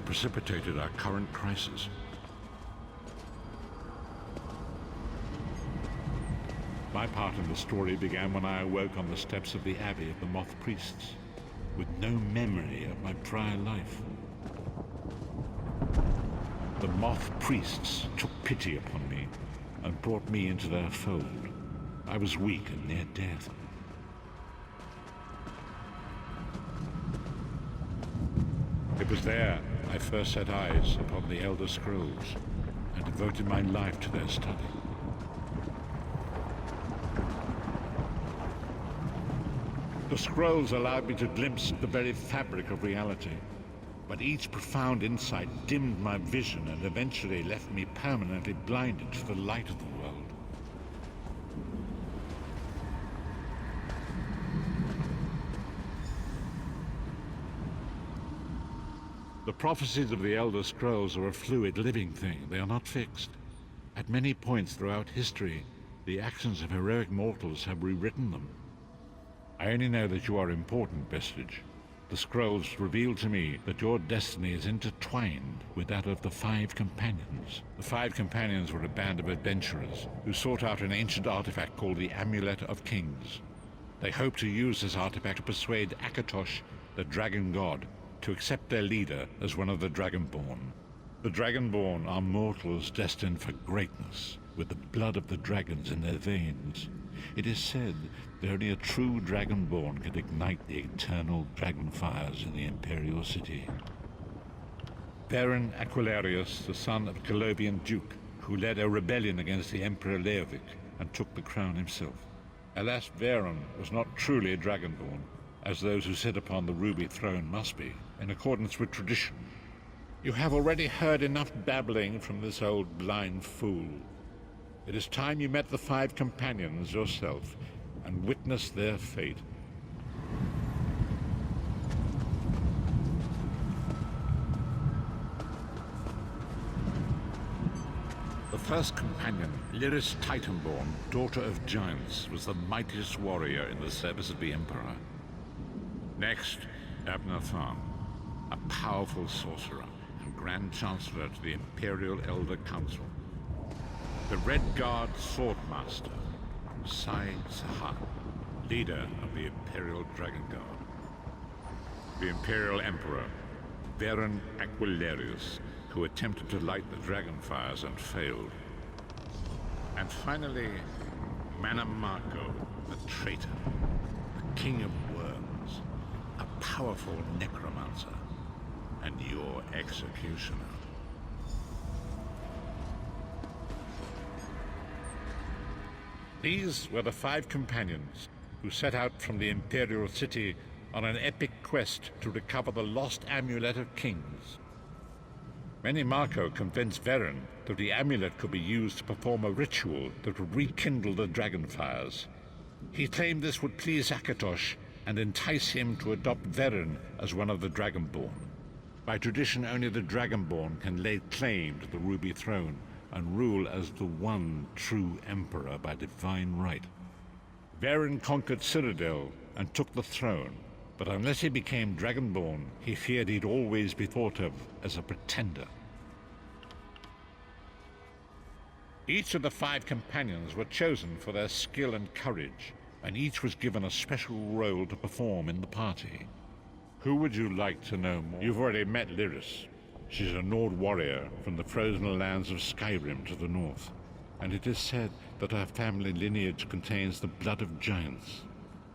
precipitated our current crisis. My part in the story began when I awoke on the steps of the Abbey of the Moth Priests, with no memory of my prior life. The Moth Priests took pity upon me and brought me into their fold. I was weak and near death. It was there I first set eyes upon the Elder Scrolls and devoted my life to their study. The scrolls allowed me to glimpse the very fabric of reality, but each profound insight dimmed my vision and eventually left me permanently blinded to the light of the world. The prophecies of the Elder Scrolls are a fluid, living thing. They are not fixed. At many points throughout history, the actions of heroic mortals have rewritten them. I only know that you are important, Vestige. The scrolls reveal to me that your destiny is intertwined with that of the Five Companions. The Five Companions were a band of adventurers who sought out an ancient artifact called the Amulet of Kings. They hoped to use this artifact to persuade Akatosh, the Dragon God, to accept their leader as one of the Dragonborn. The Dragonborn are mortals destined for greatness, with the blood of the dragons in their veins. It is said that only a true Dragonborn can ignite the eternal dragon fires in the Imperial City. Varen Aquilarius, the son of a Colovian duke, who led a rebellion against the Emperor Leovic and took the crown himself. Alas, Varen was not truly a Dragonborn, as those who sit upon the ruby throne must be, in accordance with tradition. You have already heard enough babbling from this old blind fool. It is time you met the Five Companions yourself and witnessed their fate. The first companion, Lyris Titanborn, daughter of giants, was the mightiest warrior in the service of the Emperor. Next, Abner Tharn, a powerful sorcerer and Grand Chancellor to the Imperial Elder Council. The Red Guard Swordmaster, Sai Sahan, leader of the Imperial Dragon Guard. The Imperial Emperor, Varen Aquilarius, who attempted to light the dragon fires and failed. And finally, Manamarco, the traitor, the King of Worms, a powerful necromancer, and your executioner. These were the Five Companions who set out from the Imperial City on an epic quest to recover the lost Amulet of Kings. Manamarco convinced Varen that the amulet could be used to perform a ritual that would rekindle the dragon fires. He claimed this would please Akatosh and entice him to adopt Varen as one of the Dragonborn. By tradition, only the Dragonborn can lay claim to the Ruby Throne and rule as the one true emperor by divine right. Varen conquered Cyrodiil and took the throne, but unless he became Dragonborn, he feared he'd always be thought of as a pretender. Each of the Five Companions were chosen for their skill and courage, and each was given a special role to perform in the party. Who would you like to know more? You've already met Lyris. She's a Nord warrior from the frozen lands of Skyrim to the north, and it is said that her family lineage contains the blood of giants.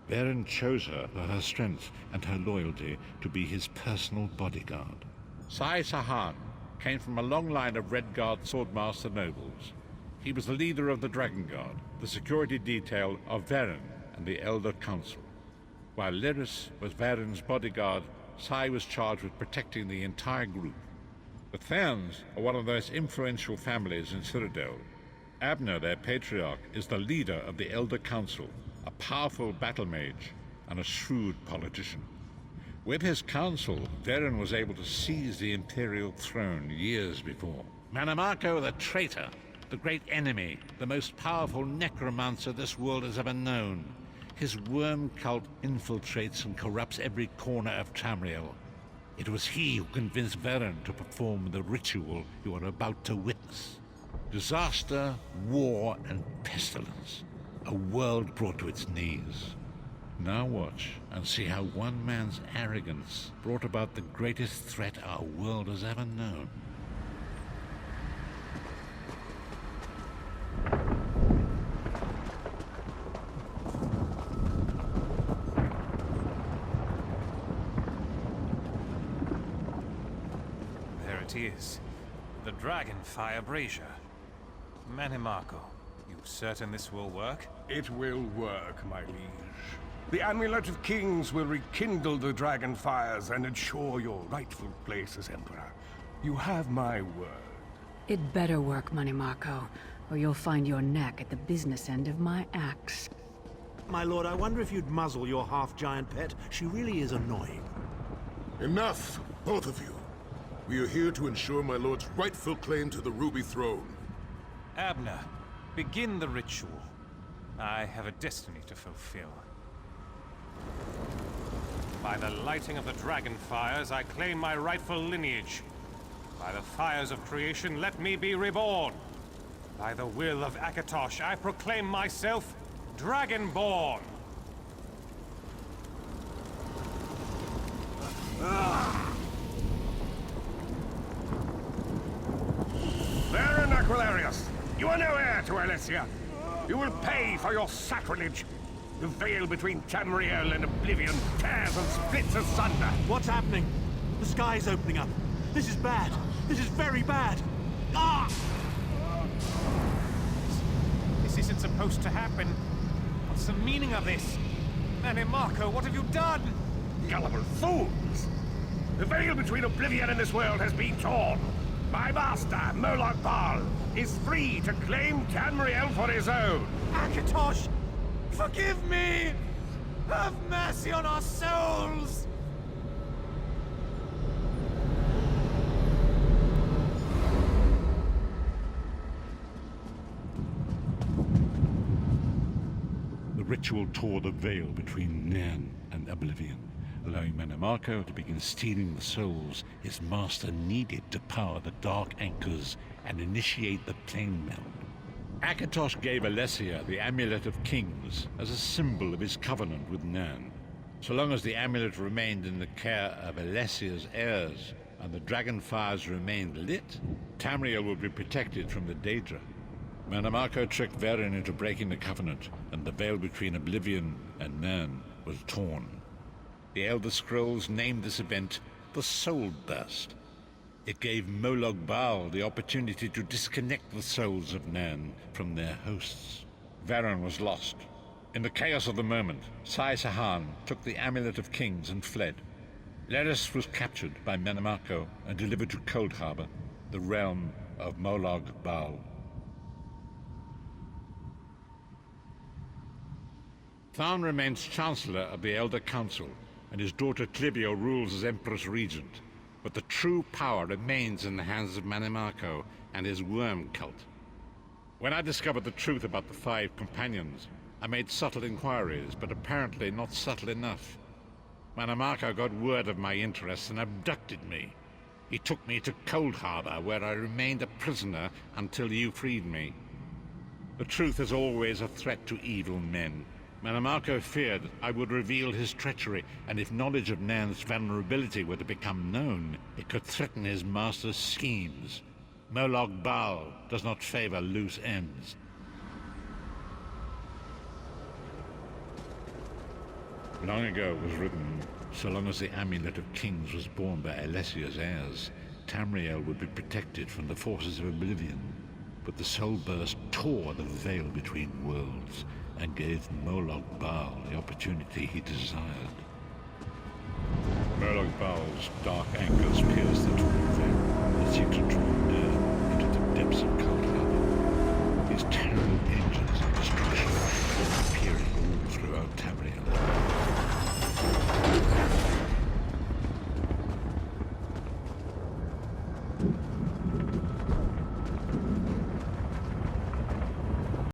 Varen chose her for her strength and her loyalty to be his personal bodyguard. Sai Sahan came from a long line of Red Guard Swordmaster nobles. He was the leader of the Dragon Guard, the security detail of Varen and the Elder Council. While Lyris was Varen's bodyguard, Sai was charged with protecting the entire group. The Therns are one of the most influential families in Cyrodiil. Abner, their patriarch, is the leader of the Elder Council, a powerful battle mage and a shrewd politician. With his council, Varen was able to seize the Imperial throne years before. Manamarco the traitor, the great enemy, the most powerful necromancer this world has ever known. His worm cult infiltrates and corrupts every corner of Tamriel. It was he who convinced Varen to perform the ritual you are about to witness. Disaster, war, and pestilence. A world brought to its knees. Now watch and see how one man's arrogance brought about the greatest threat our world has ever known. There it is. The Dragonfire Brazier. Manimarco, you certain this will work? It will work, my liege. The Amulet of Kings will rekindle the dragon fires and ensure your rightful place as Emperor. You have my word. It better work, Manimarco, or you'll find your neck at the business end of my axe. My lord, I wonder if you'd muzzle your half-giant pet. She really is annoying. Enough, both of you. We are here to ensure my lord's rightful claim to the Ruby Throne. Abner, begin the ritual. I have a destiny to fulfill. By the lighting of the dragon fires, I claim my rightful lineage. By the fires of creation, let me be reborn. By the will of Akatosh, I proclaim myself Dragonborn. Baron Aquilarius, you are no heir to Alessia. You will pay for your sacrilege. The veil between Tamriel and Oblivion tears and splits asunder. What's happening? The sky's opening up. This is bad. This is very bad. Ah! This isn't supposed to happen. What's the meaning of this? Manimarco, what have you done? Gullible fools! The veil between Oblivion and this world has been torn. My master, Moloch Baal, is free to claim Tamriel for his own. Akatosh, forgive me! Have mercy on our souls! The ritual tore the veil between Nan and Oblivion, allowing Manimarco to begin stealing the souls his master needed to power the Dark Anchors and initiate the plane meld. Akatosh gave Alessia the Amulet of Kings as a symbol of his covenant with Nan. So long as the amulet remained in the care of Alessia's heirs and the dragon fires remained lit, Tamriel would be protected from the Daedra. Manimarco tricked Varen into breaking the covenant, and the veil between Oblivion and Nan was torn. The Elder Scrolls named this event the Soul Burst. It gave Moloch Baal the opportunity to disconnect the souls of Nan from their hosts. Varen was lost. In the chaos of the moment, Sai Sahan took the Amulet of Kings and fled. Leris was captured by Manimarco and delivered to Cold Harbor, the realm of Moloch Baal. Tharn remains Chancellor of the Elder Council, and his daughter Clibio rules as Empress Regent. But the true power remains in the hands of Manimarco and his worm cult. When I discovered the truth about the 5 companions, I made subtle inquiries, but apparently not subtle enough. Manimarco got word of my interests and abducted me. He took me to Cold Harbor, where I remained a prisoner until you freed me. The truth is always a threat to evil men. Manimarco feared I would reveal his treachery, and if knowledge of Nan's vulnerability were to become known, it could threaten his master's schemes. Moloch Baal does not favor loose ends. Long ago was written, so long as the Amulet of Kings was borne by Alessia's heirs, Tamriel would be protected from the forces of Oblivion. But the Soul Burst tore the veil between worlds, and gave Moloch Baal the opportunity he desired. Moloch Baal's dark anchors pierced the torn veil and seemed to draw Nan into the depths of Cold Harbor. His terrible engines of destruction were appearing